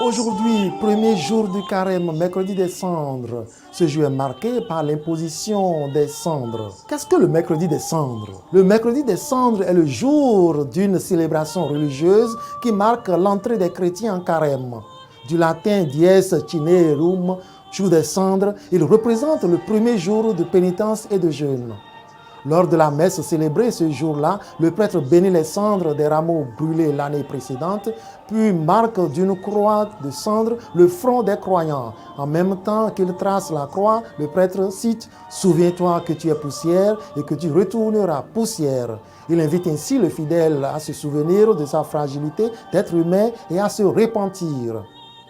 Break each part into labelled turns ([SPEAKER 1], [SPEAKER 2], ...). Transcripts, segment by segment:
[SPEAKER 1] Aujourd'hui, premier jour du carême, mercredi des cendres. Ce jour est marqué par l'imposition des cendres. Qu'est-ce que le mercredi des cendres? Le mercredi des cendres est le jour d'une célébration religieuse qui marque l'entrée des chrétiens en carême. Du latin dies cinerum, jour des cendres, il représente le premier jour de pénitence et de jeûne. Lors de la messe célébrée ce jour-là, le prêtre bénit les cendres des rameaux brûlés l'année précédente, puis marque d'une croix de cendres le front des croyants. En même temps qu'il trace la croix, le prêtre cite « Souviens-toi que tu es poussière et que tu retourneras poussière ». Il invite ainsi le fidèle à se souvenir de sa fragilité d'être humain et à se repentir.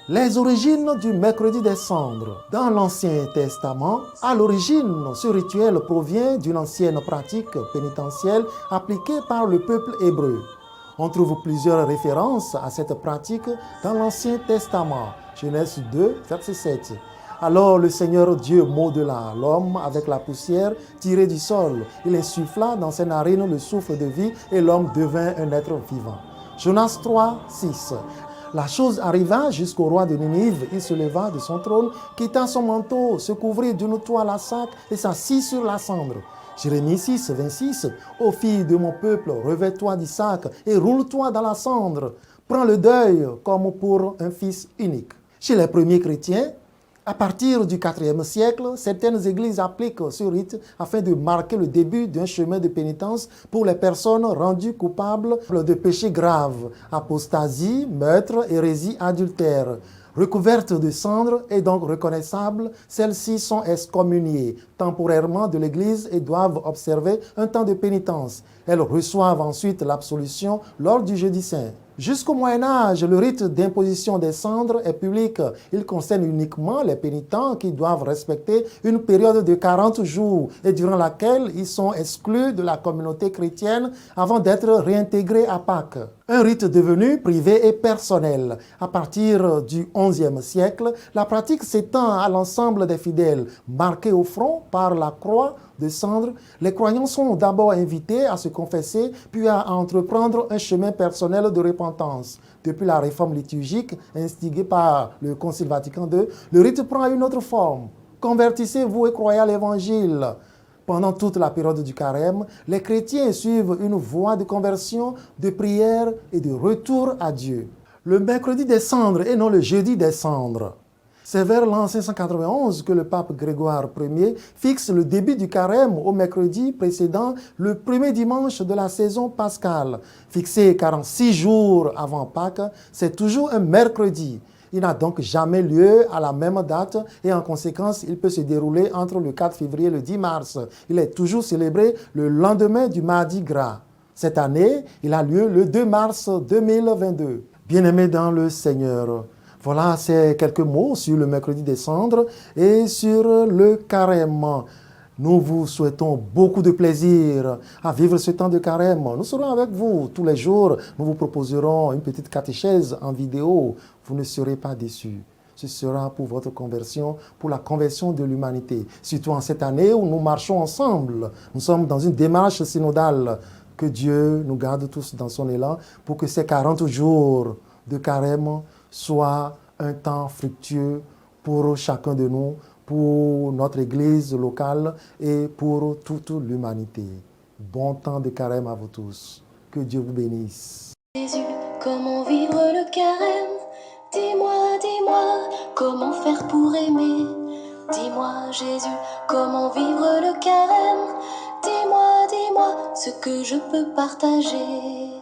[SPEAKER 1] Les origines du mercredi des cendres. Dans l'Ancien Testament, à l'origine, ce rituel provient d'une ancienne pratique pénitentielle appliquée par le peuple hébreu. On trouve plusieurs références à cette pratique dans l'Ancien Testament. Genèse 2, verset 7. Alors le Seigneur Dieu modela l'homme avec la poussière tirée du sol. Il insuffla dans ses narines le souffle de vie et l'homme devint un être vivant. Jonas 3, 6. La chose arriva jusqu'au roi de Ninive. Il se leva de son trône, quitta son manteau, se couvrit d'une toile à sac et s'assit sur la cendre. Jérémie 6, 26. Ô fille de mon peuple, revêt-toi du sac et roule-toi dans la cendre. Prends le deuil comme pour un fils unique. Chez les premiers chrétiens, à partir du IVe siècle, certaines églises appliquent ce rite afin de marquer le début d'un chemin de pénitence pour les personnes rendues coupables de péchés graves, apostasie, meurtre, hérésie, adultère. Recouvertes de cendres et donc reconnaissables, celles-ci sont excommuniées temporairement de l'Église et doivent observer un temps de pénitence. Elles reçoivent ensuite l'absolution lors du jeudi saint. Jusqu'au Moyen-Âge, le rite d'imposition des cendres est public. Il concerne uniquement les pénitents qui doivent respecter une période de 40 jours et durant laquelle ils sont exclus de la communauté chrétienne avant d'être réintégrés à Pâques. Un rite devenu privé et personnel. À partir du XIe siècle, la pratique s'étend à l'ensemble des fidèles. Marqués au front par la croix de cendres, les croyants sont d'abord invités à se confesser, puis à entreprendre un chemin personnel de repentance. Depuis la réforme liturgique instigée par le Concile Vatican II, le rite prend une autre forme. Convertissez-vous et croyez à l'Évangile. Pendant toute la période du carême, les chrétiens suivent une voie de conversion, de prière et de retour à Dieu. Le mercredi des cendres et non le jeudi des cendres. C'est vers l'an 591 que le pape Grégoire Ier fixe le début du carême au mercredi précédent le premier dimanche de la saison pascale. Fixé 46 jours avant Pâques, c'est toujours un mercredi. Il n'a donc jamais lieu à la même date et en conséquence, il peut se dérouler entre le 4 février et le 10 mars. Il est toujours célébré le lendemain du Mardi Gras. Cette année, il a lieu le 2 mars 2022. Bien-aimés dans le Seigneur, voilà ces quelques mots sur le mercredi des cendres et sur le carême. Nous vous souhaitons beaucoup de plaisir à vivre ce temps de carême. Nous serons avec vous tous les jours. Nous vous proposerons une petite catéchèse en vidéo. Vous ne serez pas déçus. Ce sera pour votre conversion, pour la conversion de l'humanité. Surtout en cette année où nous marchons ensemble. Nous sommes dans une démarche synodale. Que Dieu nous garde tous dans son élan pour que ces 40 jours de carême soient un temps fructueux pour chacun de nous, pour notre Église locale et pour toute l'humanité. Bon temps de carême à vous tous. Que Dieu vous bénisse.
[SPEAKER 2] Jésus, comment vivre le carême? Dis-moi, dis-moi, comment faire pour aimer? Dis-moi, Jésus, comment vivre le carême? Dis-moi, dis-moi, ce que je peux partager.